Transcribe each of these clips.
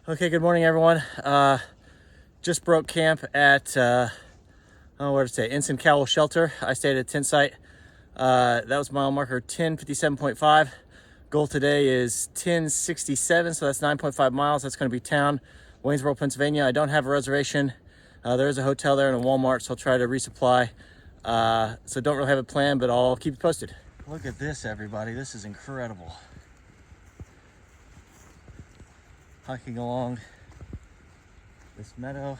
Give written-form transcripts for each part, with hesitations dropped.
Okay, good morning, everyone. Just broke camp at, what to say, Ensign Cowall shelter. I stayed at a tent site. That was mile marker 1057.5. Goal today is 1067, so that's 9.5 miles. That's going to be town, Waynesboro, Pennsylvania. I don't have a reservation. There is a hotel there and a Walmart, so I'll try to resupply. So don't really have a plan, but I'll keep you posted. Look at this, everybody. This is incredible. Hiking along this meadow.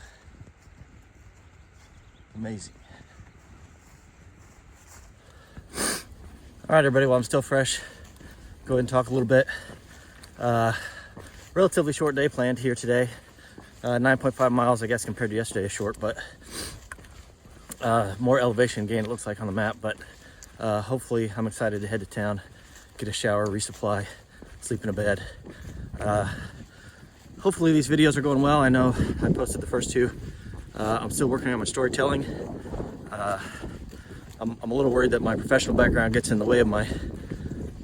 Amazing. All right, everybody, well, I'm still fresh. Go ahead and talk a little bit. Relatively short day planned here today. 9.5 miles, I guess, compared to yesterday is short, but more elevation gain, it looks like on the map. But hopefully I'm excited to head to town, get a shower, resupply, sleep in a bed. Hopefully these videos are going well. I know I posted the first two. I'm still working on my storytelling. I'm a little worried that my professional background gets in the way of my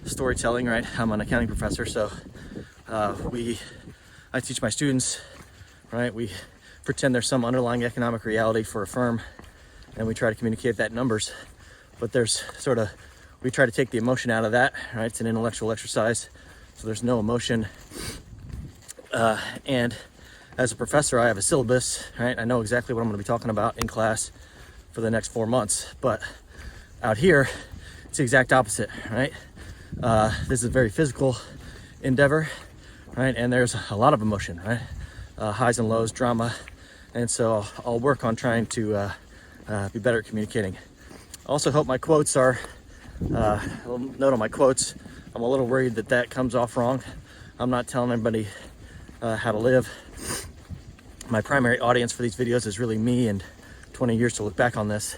storytelling, right? I'm an accounting professor, so I teach my students, right? We pretend there's some underlying economic reality for a firm, and we try to communicate that in numbers. But there's we try to take the emotion out of that, right? It's an intellectual exercise, so there's no emotion. And as a professor, I have a syllabus, right? I know exactly what I'm going to be talking about in class for the next 4 months. But out here, it's the exact opposite, right? This is a very physical endeavor, right? And there's a lot of emotion, right? Highs and lows, drama. And so I'll work on trying to be better at communicating. I also hope my quotes are, a little note on my quotes, I'm a little worried that that comes off wrong. I'm not telling everybody how to live. My primary audience for these videos is really me and 20 years to look back on this.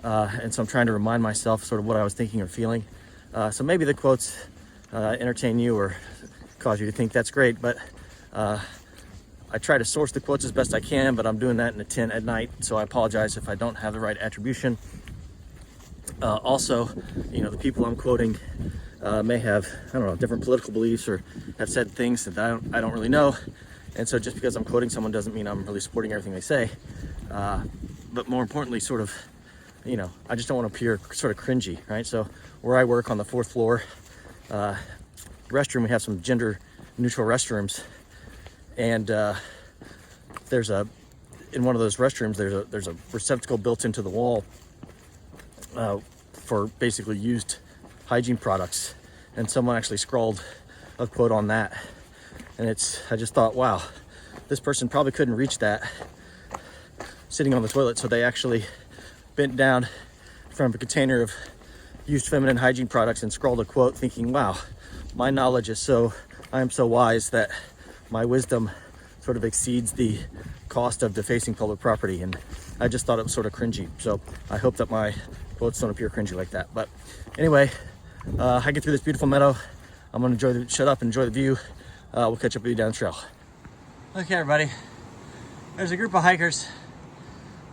And so I'm trying to remind myself sort of what I was thinking or feeling. So maybe the quotes entertain you or cause you to think that's great, but I try to source the quotes as best I can, but I'm doing that in a tent at night, so I apologize if I don't have the right attribution. Also, you know, the people I'm quoting may have, I don't know, different political beliefs or have said things that I don't really know. And so just because I'm quoting someone doesn't mean I'm really supporting everything they say. But more importantly, sort of, you know, I just don't want to appear sort of cringy, right? So where I work on the 4th floor restroom, we have some gender neutral restrooms. And in one of those restrooms, there's a receptacle built into the wall for basically used hygiene products, and someone actually scrawled a quote on that, and I just thought, wow, this person probably couldn't reach that sitting on the toilet, so they actually bent down from a container of used feminine hygiene products and scrawled a quote, thinking, wow, my knowledge is I am so wise that my wisdom sort of exceeds the cost of defacing public property. And I just thought it was sort of cringy, so I hope that my quotes don't appear cringy like that. But anyway, hiking through this beautiful meadow. I'm gonna shut up and enjoy the view. We'll catch up with you down the trail. Okay, everybody, there's a group of hikers.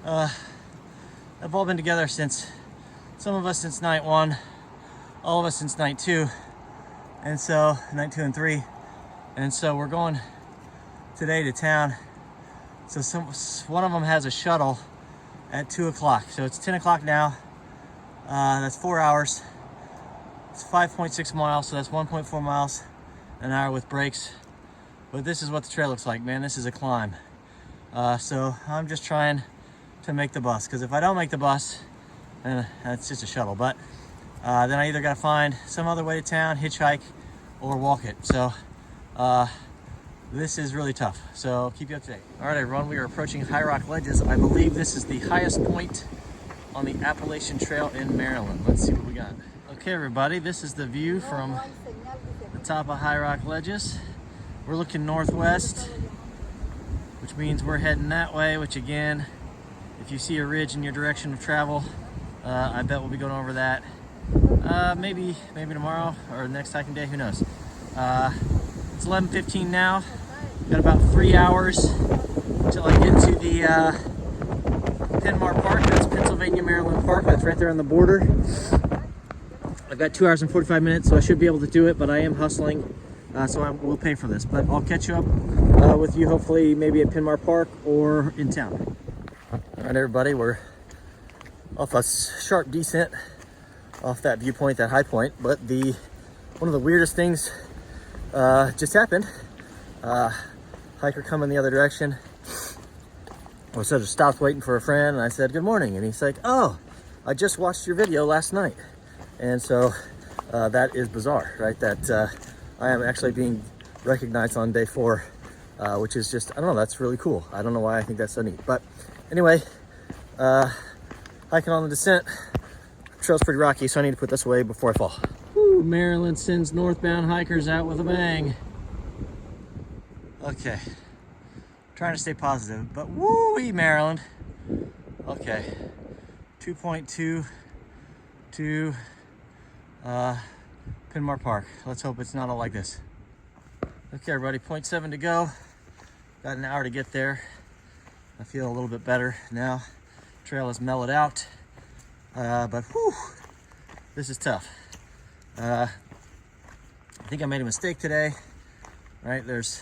They've all been together some of us since night 1, all of us since night 2, and so night 2 and 3. And so we're going today to town. So one of them has a shuttle at 2 o'clock. So it's 10 o'clock now. That's 4 hours. It's 5.6 miles, so that's 1.4 miles an hour with breaks. But this is what the trail looks like, man. This is a climb. So I'm just trying to make the bus, because if I don't make the bus, then it's just a shuttle. But then I either got to find some other way to town, hitchhike, or walk it. So this is really tough. So I'll keep you up to date. All right, everyone, we are approaching High Rock Ledges. I believe this is the highest point on the Appalachian Trail in Maryland. Let's see what we got. Okay, everybody, this is the view from the top of High Rock Ledges. We're looking northwest, which means we're heading that way, which again, if you see a ridge in your direction of travel, I bet we'll be going over that maybe tomorrow or next hiking day, who knows. It's 11:15 now. Got about 3 hours until I get to the Penmar Park. That's Pennsylvania Maryland Park. That's right there on the border. I've got 2 hours and 45 minutes, so I should be able to do it, but I am hustling so I will pay for this. But I'll catch you up with you hopefully maybe at Pinmar Park or in town. All right, everybody, we're off a sharp descent off that viewpoint, that high point. But one of the weirdest things just happened. Hiker coming the other direction. I sort of stopped waiting for a friend, and I said, "Good morning," and he's like, "Oh, I just watched your video last night." And so that is bizarre, right? That I am actually being recognized on day 4, which is just, I don't know, that's really cool. I don't know why I think that's so neat. But anyway, hiking on the descent. Trail's pretty rocky, so I need to put this away before I fall. Woo, Maryland sends northbound hikers out with a bang. Okay, trying to stay positive, but woo-wee, Maryland. Okay, 2.2 to Pinmar Park. Let's hope it's not all like this. Okay, everybody, 0.7 to go. Got an hour to get there. I feel a little bit better now. Trail has mellowed out, but whew, this is tough. I think I made a mistake today, right? There's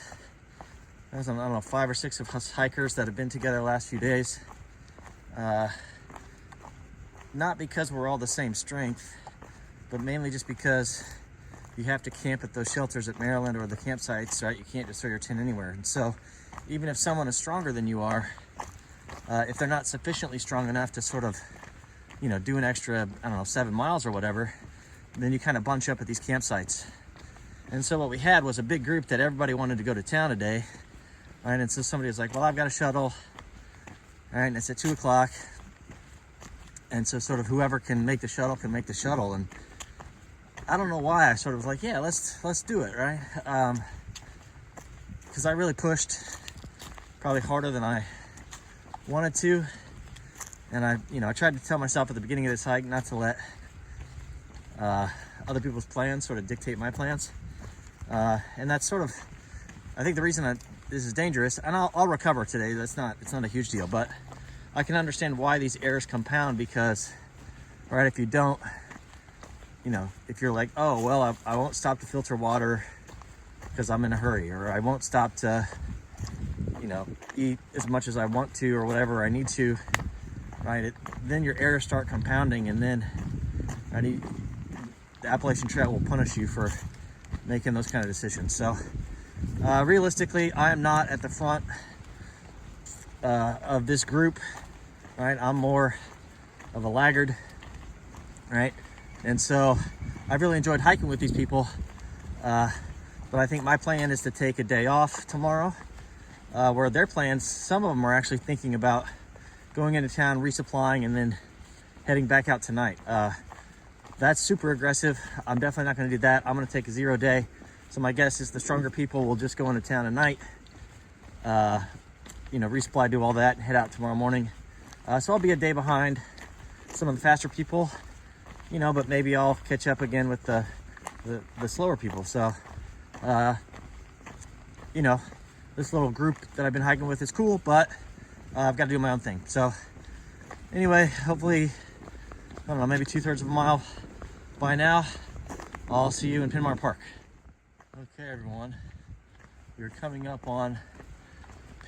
I don't know, 5 or 6 of us hikers that have been together the last few days. Not because we're all the same strength, but mainly just because you have to camp at those shelters at Maryland or the campsites, right? You can't just throw your tent anywhere. And so even if someone is stronger than you are, if they're not sufficiently strong enough to sort of, you know, do an extra, I don't know, 7 miles or whatever, then you kind of bunch up at these campsites. And so what we had was a big group that everybody wanted to go to town today. Right, and so somebody was like, "Well, I've got a shuttle." All right, and it's at 2 o'clock. And so sort of whoever can make the shuttle can make the shuttle. And I don't know why I sort of was like, yeah, let's do it, right? Because I really pushed probably harder than I wanted to. And I tried to tell myself at the beginning of this hike not to let other people's plans sort of dictate my plans. And that's sort of, I think the reason this is dangerous, and I'll recover today. It's not a huge deal, but I can understand why these errors compound because, right, if you don't, if you're like, oh, well, I won't stop to filter water because I'm in a hurry, or I won't stop to, eat as much as I want to or whatever I need to, right, then your errors start compounding, and then the Appalachian Trail will punish you for making those kind of decisions. So realistically, I am not at the front of this group, right? I'm more of a laggard, right? And so I've really enjoyed hiking with these people, but I think my plan is to take a day off tomorrow, where their plans, some of them are actually thinking about going into town, resupplying, and then heading back out tonight. That's super aggressive. I'm definitely not going to do that. I'm going to take a 0 day. So my guess is the stronger people will just go into town tonight, resupply, do all that, and head out tomorrow morning. So I'll be a day behind some of the faster people, but maybe I'll catch up again with the slower people. So, this little group that I've been hiking with is cool, but I've got to do my own thing. So anyway, hopefully, I don't know, maybe 2/3 of a mile by now. I'll see you in Pinmar Park. Okay, everyone, we're coming up on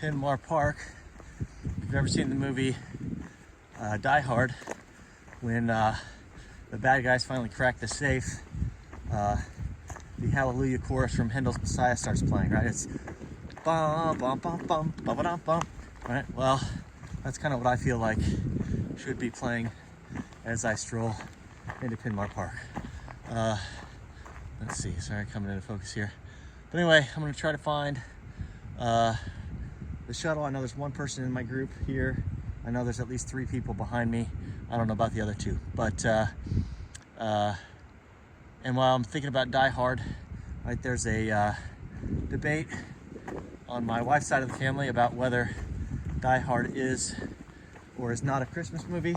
Pinmar Park. If you've ever seen the movie Die Hard, when the bad guys finally crack the safe, the Hallelujah chorus from Handel's Messiah starts playing, right? It's bum, bum, bum, bum, bum, bum, bum, right? Well, that's kind of what I feel like should be playing as I stroll into Pinmar Park. Let's see, sorry, coming into focus here. But anyway, I'm gonna try to find the shuttle. I know there's one person in my group here. I know there's at least 3 people behind me. I don't know about the other 2, but and while I'm thinking about Die Hard, right, there's a debate on my wife's side of the family about whether Die Hard is or is not a Christmas movie.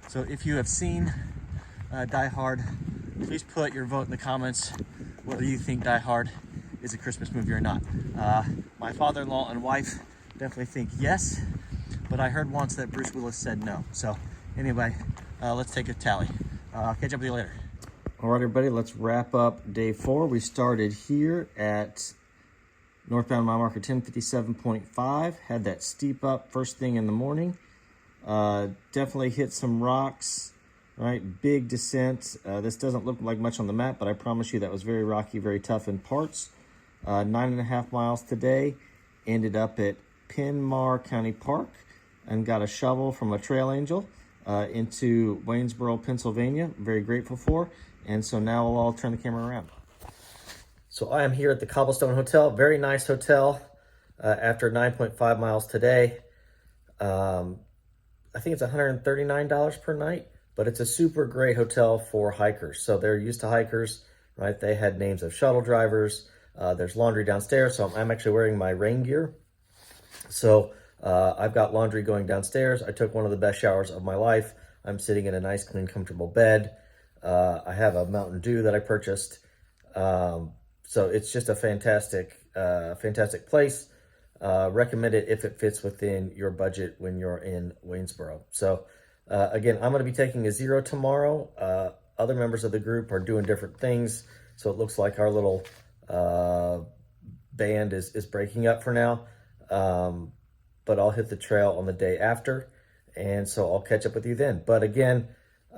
So if you have seen Die Hard, please put your vote in the comments whether you think Die Hard is a Christmas movie or not. My father-in-law and wife definitely think yes, but I heard once that Bruce Willis said no. So anyway, let's take a tally. I'll catch up with you later. All right, everybody, let's wrap up day 4. We started here at northbound mile marker 1057.5, had that steep up first thing in the morning. Definitely hit some rocks, right? Big descent. This doesn't look like much on the map, but I promise you that was very rocky, very tough in parts. 9.5 miles today. Ended up at Penmar County Park and got a shovel from a trail angel into Waynesboro, Pennsylvania. Very grateful for. And so now I'll turn the camera around. So I am here at the Cobblestone Hotel. Very nice hotel after 9.5 miles today. I think it's $139 per night, but it's a super great hotel for hikers. So they're used to hikers, right? They had names of shuttle drivers. There's laundry downstairs, so I'm actually wearing my rain gear. So I've got laundry going downstairs. I took one of the best showers of my life. I'm sitting in a nice, clean, comfortable bed. I have a Mountain Dew that I purchased. So it's just a fantastic place. Recommend it if it fits within your budget when you're in Waynesboro. So again, I'm going to be taking a 0 tomorrow. Other members of the group are doing different things. So it looks like our little band is breaking up for now. But I'll hit the trail on the day after. And so I'll catch up with you then. But again,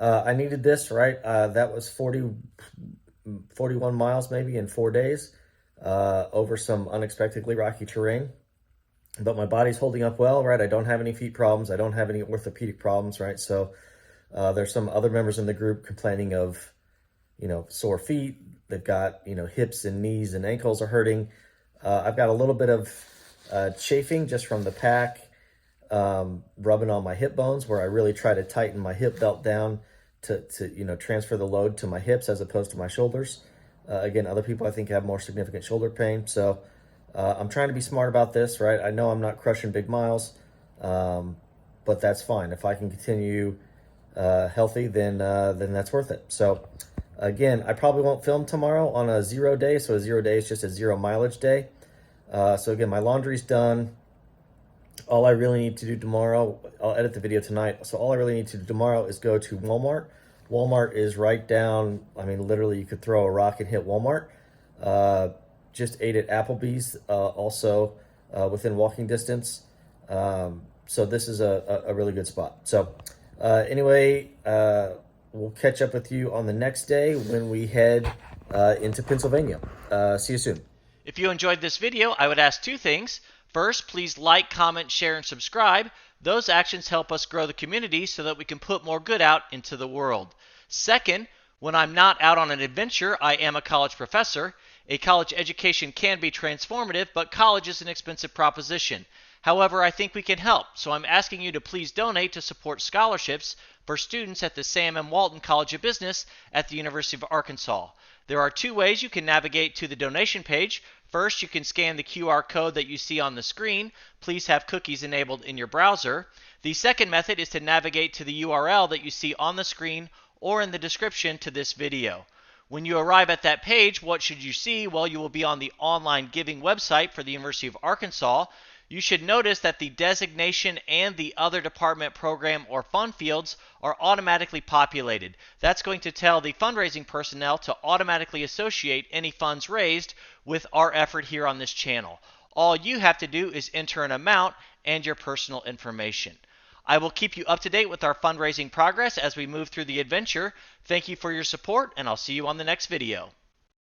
I needed this, right? That was 41 miles maybe in 4 days over some unexpectedly rocky terrain. But my body's holding up well, right? I don't have any feet problems. I don't have any orthopedic problems, right? So there's some other members in the group complaining of, sore feet. They've got, hips and knees and ankles are hurting. I've got a little bit of chafing just from the pack rubbing on my hip bones, where I really try to tighten my hip belt down to transfer the load to my hips as opposed to my shoulders. Again, other people I think have more significant shoulder pain. So I'm trying to be smart about this, right? I know I'm not crushing big miles, but that's fine. If I can continue healthy, then that's worth it. So again, I probably won't film tomorrow on a 0 day. So a 0 day is just a 0 mileage day. So again, my laundry's done. All I really need to do tomorrow, I'll edit the video tonight. So all I really need to do tomorrow is go to Walmart. Walmart is right down. I mean, literally you could throw a rock and hit Walmart. Just ate at Applebee's, also within walking distance. So this is a really good spot. So anyway, we'll catch up with you on the next day when we head into Pennsylvania. See you soon. If you enjoyed this video, I would ask 2 things. First, please like, comment, share, and subscribe. Those actions help us grow the community so that we can put more good out into the world. Second, when I'm not out on an adventure, I am a college professor. A college education can be transformative, but college is an expensive proposition. However, I think we can help, so I'm asking you to please donate to support scholarships for students at the Sam M. Walton College of Business at the University of Arkansas. There are 2 ways you can navigate to the donation page. First, you can scan the QR code that you see on the screen. Please have cookies enabled in your browser. The second method is to navigate to the URL that you see on the screen or in the description to this video. When you arrive at that page, what should you see? Well, you will be on the online giving website for the University of Arkansas. You should notice that the designation and the other department, program, or fund fields are automatically populated. That's going to tell the fundraising personnel to automatically associate any funds raised with our effort here on this channel. All you have to do is enter an amount and your personal information. I will keep you up to date with our fundraising progress as we move through the adventure. Thank you for your support, and I'll see you on the next video.